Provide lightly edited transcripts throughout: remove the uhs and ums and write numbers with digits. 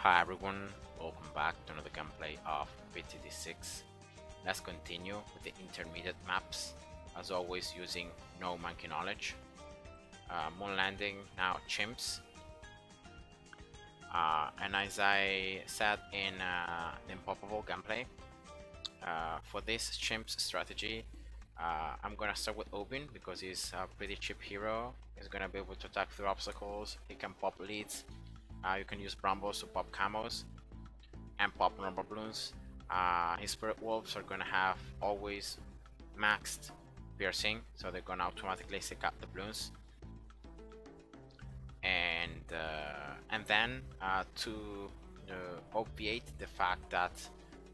Hi everyone, welcome back to another gameplay of BTD6. Let's continue with the intermediate maps, as always using no monkey knowledge. Moon landing, now chimps. And as I said in the Unpoppable gameplay, for this chimps strategy, I'm gonna start with Obin because he's a pretty cheap hero. He's gonna be able to attack through obstacles, he can pop leads. You can use Brambles to pop camos and pop normal balloons. His spirit wolves are gonna have always maxed piercing, so they're gonna automatically seek out the balloons. And then to obviate the fact that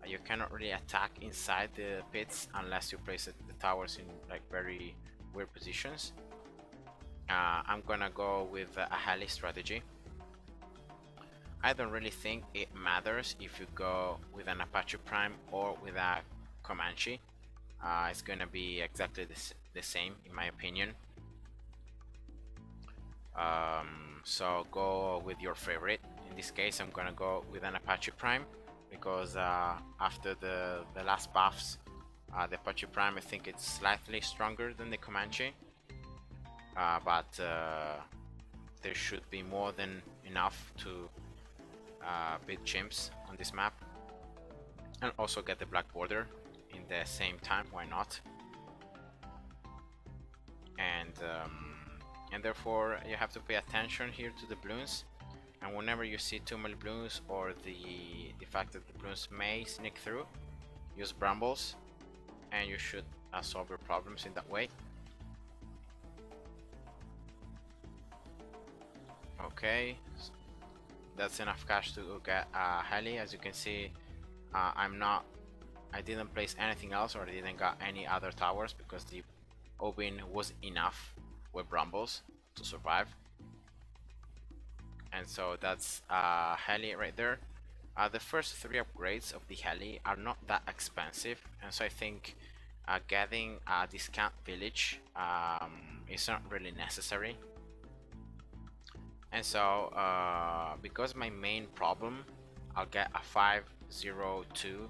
you cannot really attack inside the pits unless you place the towers in like very weird positions, I'm gonna go with a heli strategy. I don't really think it matters if you go with an Apache Prime or with a Comanche. It's gonna be exactly the same in my opinion. So go with your favorite. In this case I'm gonna go with an Apache Prime because after the last buffs, the Apache Prime, I think it's slightly stronger than the Comanche, but there should be more than enough to beat chimps on this map and also get the black border in the same time. Why not? And therefore you have to pay attention here to the balloons, and whenever you see too many balloons or the fact that the balloons may sneak through, use brambles and you should solve your problems in that way. Okay, that's enough cash to get a heli. As you can see, I didn't place anything else, or I didn't got any other towers because the Obin was enough with brambles to survive. And so that's heli right there. The first 3 upgrades of the heli are not that expensive, and so I think getting a discount village is not really necessary. And so because my main problem, I'll get a 502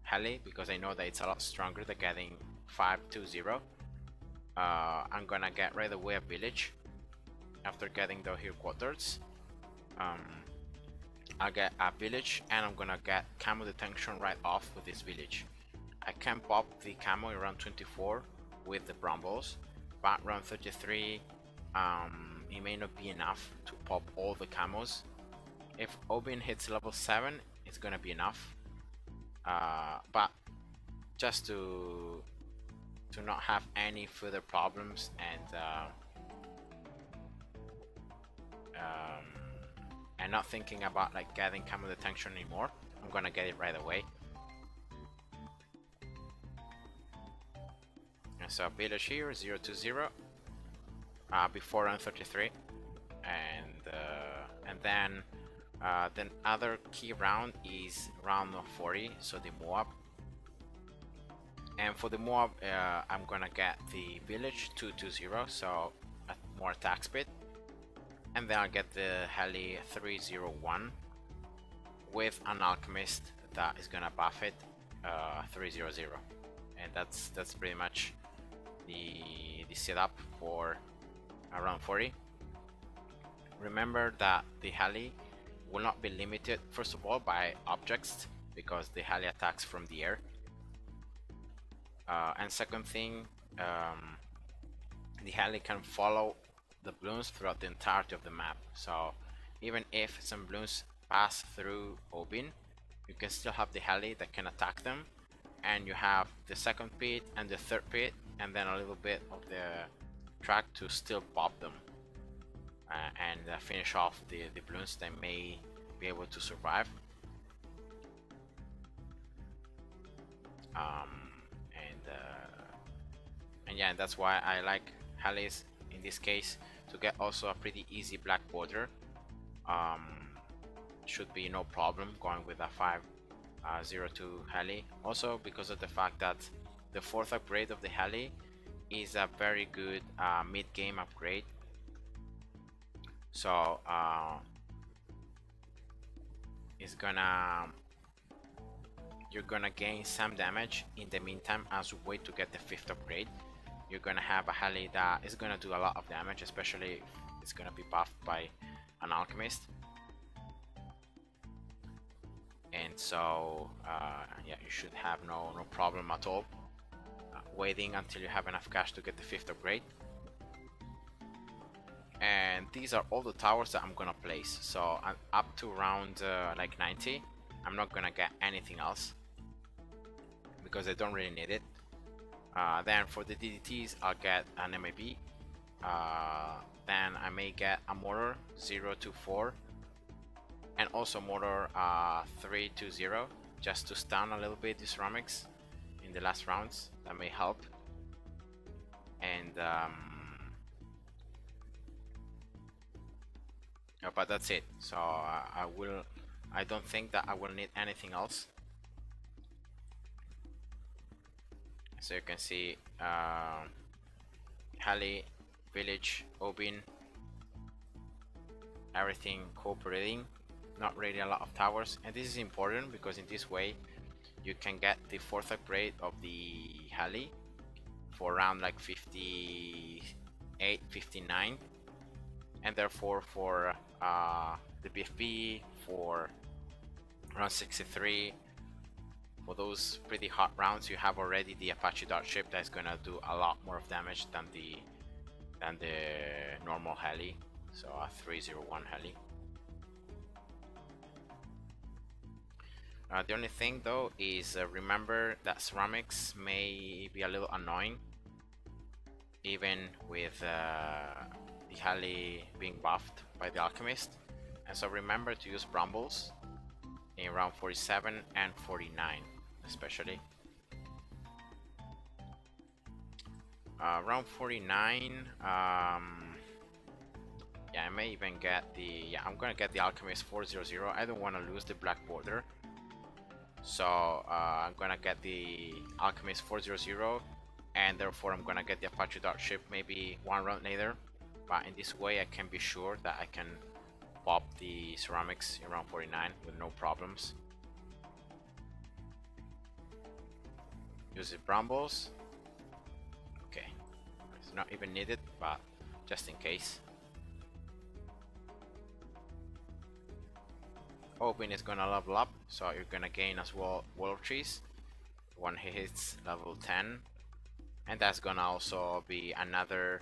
heli because I know that it's a lot stronger than getting 520. I'm gonna get right away a village after getting the here quarters. I'll get a village and I'm gonna get camo detection right off with this village. I can pop the camo in round 24 with the brambles, but round 33 it may not be enough to pop all the camos. If Obin hits level 7, it's gonna be enough, but just to not have any further problems and not thinking about like getting camo detection anymore, I'm gonna get it right away. And so village here 020 before round 33, and then other key round is round 40, so the Moab. And for the Moab, I'm gonna get the village 220, so more attack speed, and then I'll get the heli 301 with an alchemist that is gonna buff it 300, and that's pretty much the setup for around 40. Remember that the heli will not be limited, first of all, by objects because the heli attacks from the air, and second thing, the heli can follow the balloons throughout the entirety of the map. So even if some balloons pass through Obin, you can still have the heli that can attack them, and you have the second pit and the third pit and then a little bit of the track to still pop them and finish off the balloons that may be able to survive. And yeah, and that's why I like helis in this case, to get also a pretty easy black border. Should be no problem going with a 502 heli, also because of the fact that the 4th upgrade of the heli is a very good mid-game upgrade. So is gonna you're gonna gain some damage in the meantime as you wait to get the 5th upgrade. You're gonna have a Heli that is gonna do a lot of damage, especially if it's gonna be buffed by an alchemist. And so yeah, you should have no problem at all waiting until you have enough cash to get the 5th upgrade. And these are all the towers that I'm gonna place. So I'm up to round like 90. I'm not gonna get anything else because I don't really need it. Then for the DDTs, I'll get an MAB. Then I may get a mortar 0-4 and also mortar 3-0 just to stun a little bit the ceramics in the last rounds. That may help. And but that's it. So I don't think that I will need anything else. So you can see Heli, village, Obin, everything cooperating. Not really a lot of towers, and this is important because in this way you can get the 4th upgrade of the Heli for around like 58, 59, and therefore for the BFB for around 63. For those pretty hot rounds, you have already the Apache Dart ship that's gonna do a lot more of damage than the normal Heli, so a 301 Heli. The only thing though is remember that ceramics may be a little annoying even with the Heli being buffed by the alchemist, and so remember to use brambles in round 47 and 49 especially. Round 49, yeah, I may even get the, yeah, I'm gonna get the alchemist 400. I don't want to lose the black border, so I'm gonna get the alchemist 400, and therefore I'm gonna get the Apache Dart ship maybe one round later. But in this way I can be sure that I can pop the ceramics in round 49 with no problems. Use the brambles. Okay, it's not even needed, but just in case. Obin is gonna level up, so you're gonna gain as well wall of trees. One hits level 10, and that's gonna also be another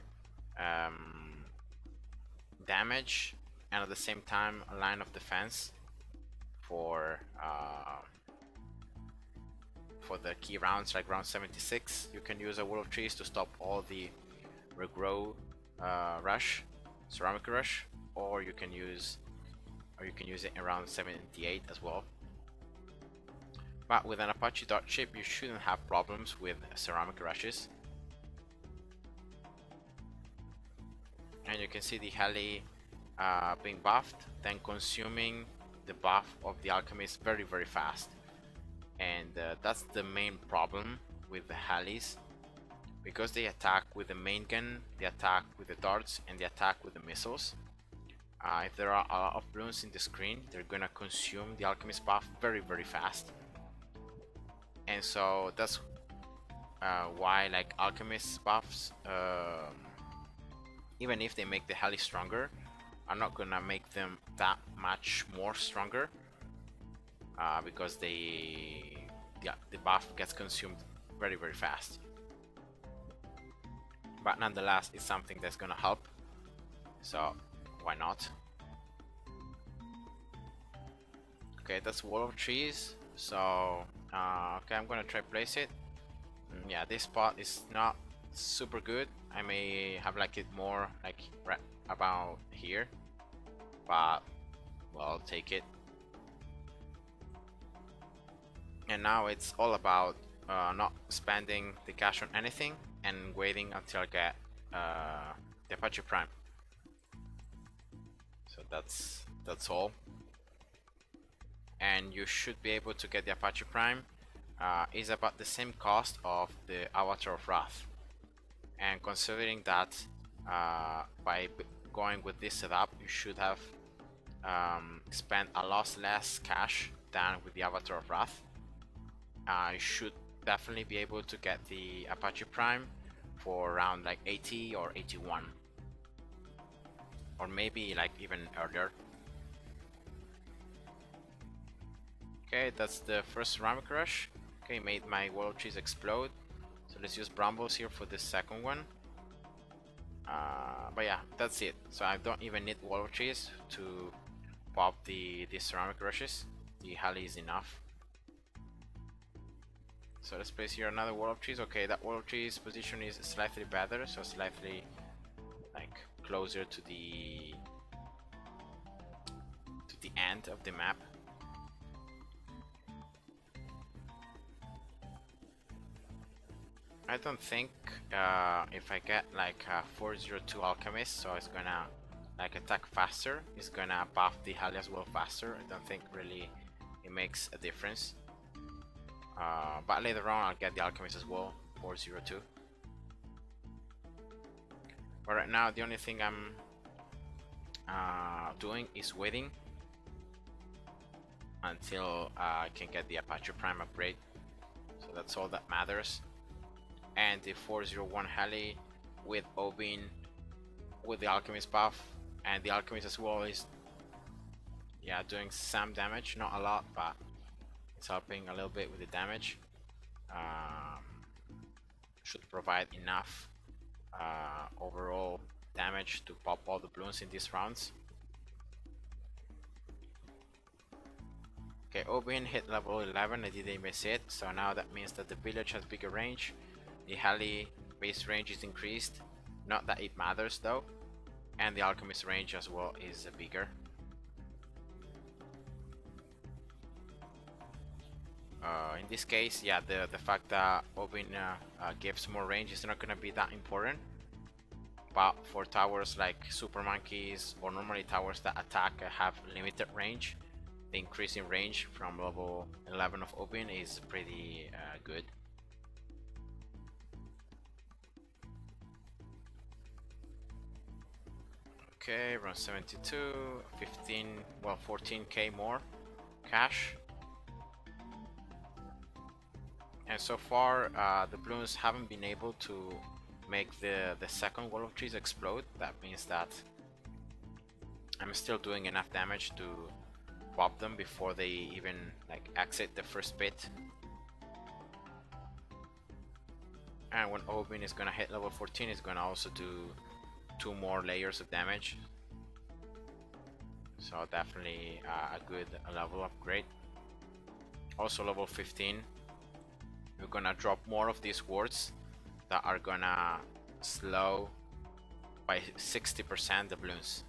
damage, and at the same time a line of defense for the key rounds, like round 76. You can use a wall of trees to stop all the regrow rush, ceramic rush, or you can use it in round 78 as well. But with an Apache Dart ship you shouldn't have problems with ceramic rushes. And you can see the Heli being buffed, then consuming the buff of the alchemist very fast. And that's the main problem with the Helis, because they attack with the main gun, they attack with the darts, and they attack with the missiles. If there are a lot of Bloons in the screen, they're gonna consume the alchemist buff very fast. And so that's why, like, alchemist buffs, even if they make the Heli stronger, are not gonna make them that much more stronger, because the buff gets consumed very fast. But nonetheless, it's something that's gonna help, so why not? Okay, that's wall of trees. So okay, I'm gonna try place it. Yeah, this spot is not super good. I may have like it more like right about here, but well, I'll take it. And now it's all about not spending the cash on anything and waiting until I get the Apache Prime. So that's all. And you should be able to get the Apache Prime. Is about the same cost of the Avatar of Wrath. And considering that by going with this setup, you should have spend a lot less cash than with the Avatar of Wrath. I should definitely be able to get the Apache Prime for around like 80 or 81, or maybe like even earlier. Okay, that's the first Ceramic Rush. Okay, made my World Trees explode. So let's use Brambles here for the second one. But yeah, that's it. So I don't even need World Trees to pop the Ceramic Rushes. The Halley is enough. So let's place here another Wall of Trees. Okay, that Wall of Trees position is slightly better, so slightly like closer to the end of the map. I don't think if I get like a 402 Alchemist, so it's gonna like attack faster, it's gonna buff the Halley as well faster. I don't think really it makes a difference. But later on I'll get the Alchemist as well, 402. But right now the only thing I'm doing is waiting until I can get the Apache Prime upgrade. So that's all that matters. And the 401 Halley with Obin with the Alchemist buff, and the Alchemist as well is doing some damage, not a lot, but it's helping a little bit with the damage. Should provide enough overall damage to pop all the Bloons in these rounds. Okay, Obin hit level 11, I didn't miss it, so now that means that the village has bigger range. The Halley base range is increased, not that it matters though, and the Alchemist range as well is bigger. In this case, yeah, the fact that Obin gives more range is not gonna be that important. But for towers like Super Monkeys or normally towers that attack have limited range, the increase in range from level 11 of Obin is pretty good. Okay, round 72, 15, well 14k more cash. And so far the Bloons haven't been able to make the second Wall of Trees explode. That means that I'm still doing enough damage to pop them before they even like exit the first pit. And when Obin is gonna hit level 14, it's gonna also do 2 more layers of damage. So definitely a good level upgrade. Also level 15, we're gonna drop more of these wards that are gonna slow by 60% the Bloons.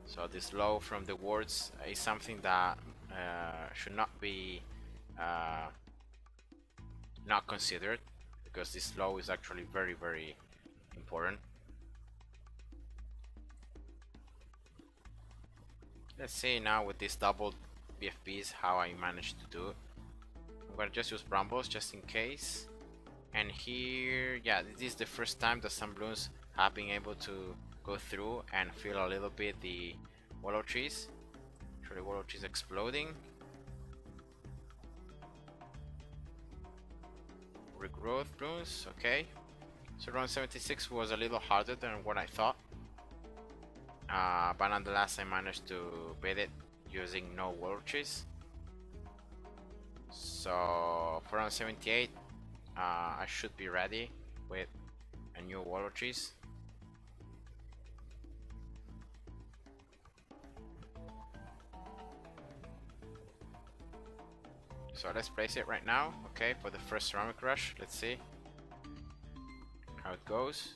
So this slow from the wards is something that should not be not considered, because this slow is actually very important. Let's see now with these double BFBs how I managed to do it. I'm gonna just use Brambles just in case. And here, yeah, this is the first time that some Bloons have been able to go through and feel a little bit the Wall of Trees. Actually, Wall of Trees exploding. Regrowth Bloons, okay. So round 76 was a little harder than what I thought. But nonetheless, I managed to beat it using no Wall of Trees. So for round 78, I should be ready with a new Wall of Trees. So let's place it right now. Okay, for the first Ceramic Rush, let's see how it goes.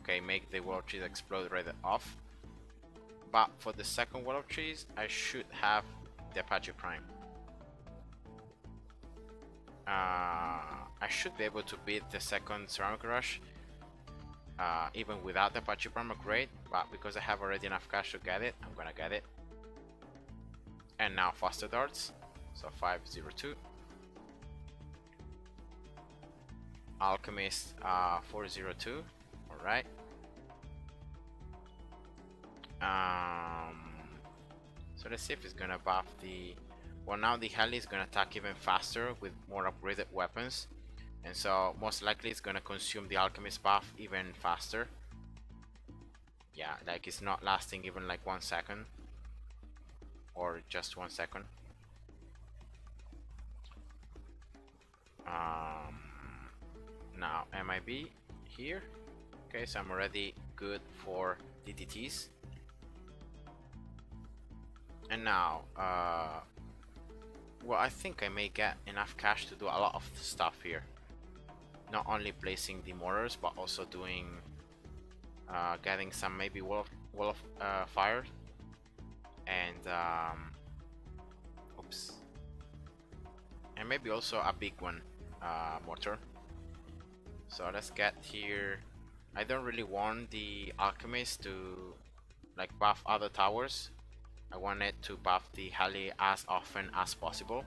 Okay, make the Wall of Trees explode right off. But for the second Wall of Trees, I should have the Apache Prime. I should be able to beat the second Ceramic Rush even without the Apache Prime upgrade, but because I have already enough cash to get it, I'm gonna get it. And now faster darts, so 502. Alchemist 402, alright. Um, so let's see if it's gonna buff the. Well, now the heli is gonna attack even faster with more upgraded weapons, and so most likely it's gonna consume the alchemist buff even faster. Yeah, like it's not lasting even like 1 second or just 1 second. Now MIB here. Okay, so I'm already good for DDTs. And now, well, I think I may get enough cash to do a lot of stuff here. Not only placing the mortars, but also doing, getting some maybe wall of fire, and oops, and maybe also a big one, mortar. So let's get here. I don't really want the alchemist to like buff other towers. I want it to buff the heli as often as possible,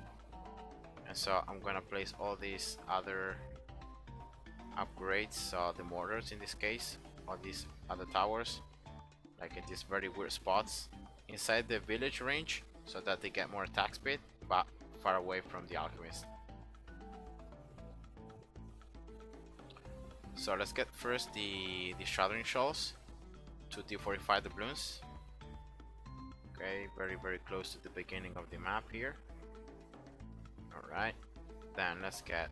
and so I'm gonna place all these other upgrades, so the mortars in this case, all these other towers, like in these very weird spots inside the village range, so that they get more attack speed, but far away from the alchemist. So let's get first the shattering shells to defortify the Bloons. Okay, very close to the beginning of the map here. Alright, then let's get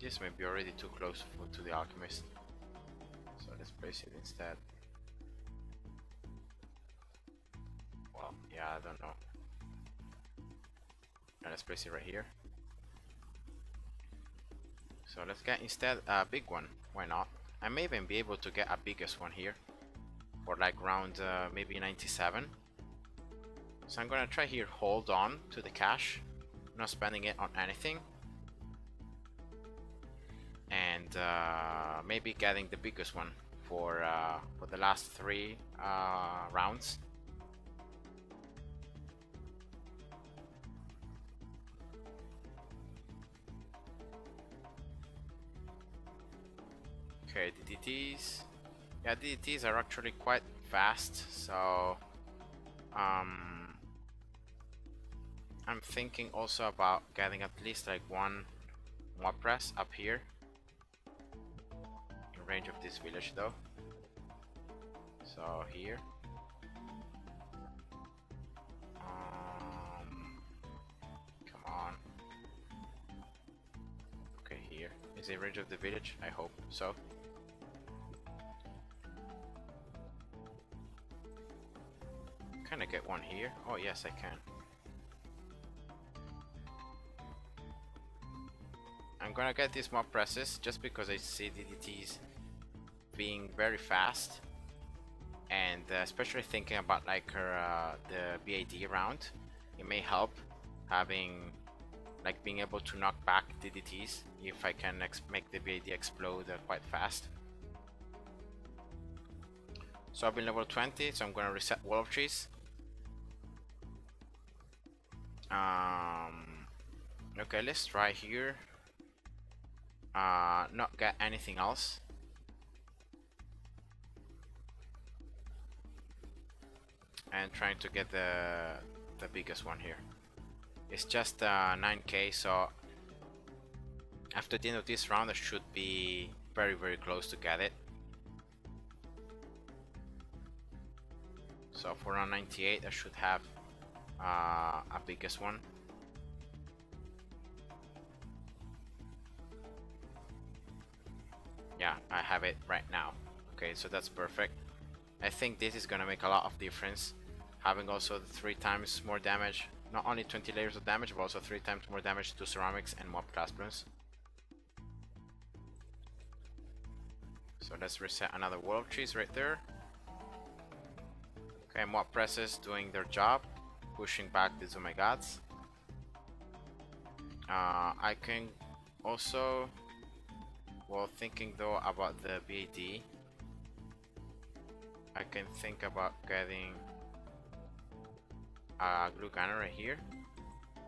this may be already too close to the alchemist, so let's place it instead. Well, yeah, I don't know. And let's place it right here. So let's get instead a big one. Why not? I may even be able to get a biggest one here for like round maybe 97. So I'm gonna try here, hold on to the cash, not spending it on anything, and maybe getting the biggest one for the last 3 rounds. Okay, DDTs. Yeah, DDTs are actually quite fast, so I'm thinking also about getting at least like 1 mob press up here in range of this village though. So here. Come on. Okay, here. Is it range of the village? I hope so. Can I get one here? Oh yes, I can. I'm gonna get these mob presses just because I see DDTs being very fast, and especially thinking about like the BAD round, it may help having like being able to knock back DDTs if I can make the BAD explode quite fast. So I've been level 20, so I'm gonna reset Wall of Trees. Okay, let's try here. Not get anything else. And trying to get the biggest one here. It's just 9k, so after the end of this round I should be very close to get it. So for round 98 I should have a biggest one. Yeah, I have it right now. Okay, so that's perfect. I think this is gonna make a lot of difference, having also the 3 times more damage, not only 20 layers of damage, but also 3 times more damage to ceramics and mob class Bloons. So let's reset another Wall of Trees right there. Okay, mob presses doing their job, pushing back the Zumegats. I can also, well, thinking though about the BAD, I can think about getting glue gunner right here.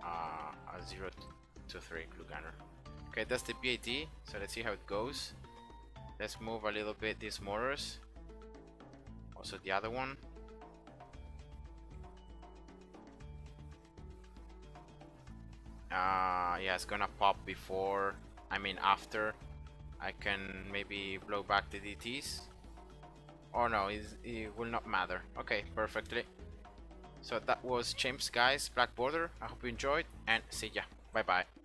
A 0 to 3 glue gunner. Okay, that's the BAD. So let's see how it goes. Let's move a little bit these mortars. Also the other one. Yeah, it's gonna pop before, I mean after I can maybe blow back the DTs. Or no, it will not matter. Okay, perfectly. So that was Chimps, guys, Black Border. I hope you enjoyed, and see ya. Bye bye.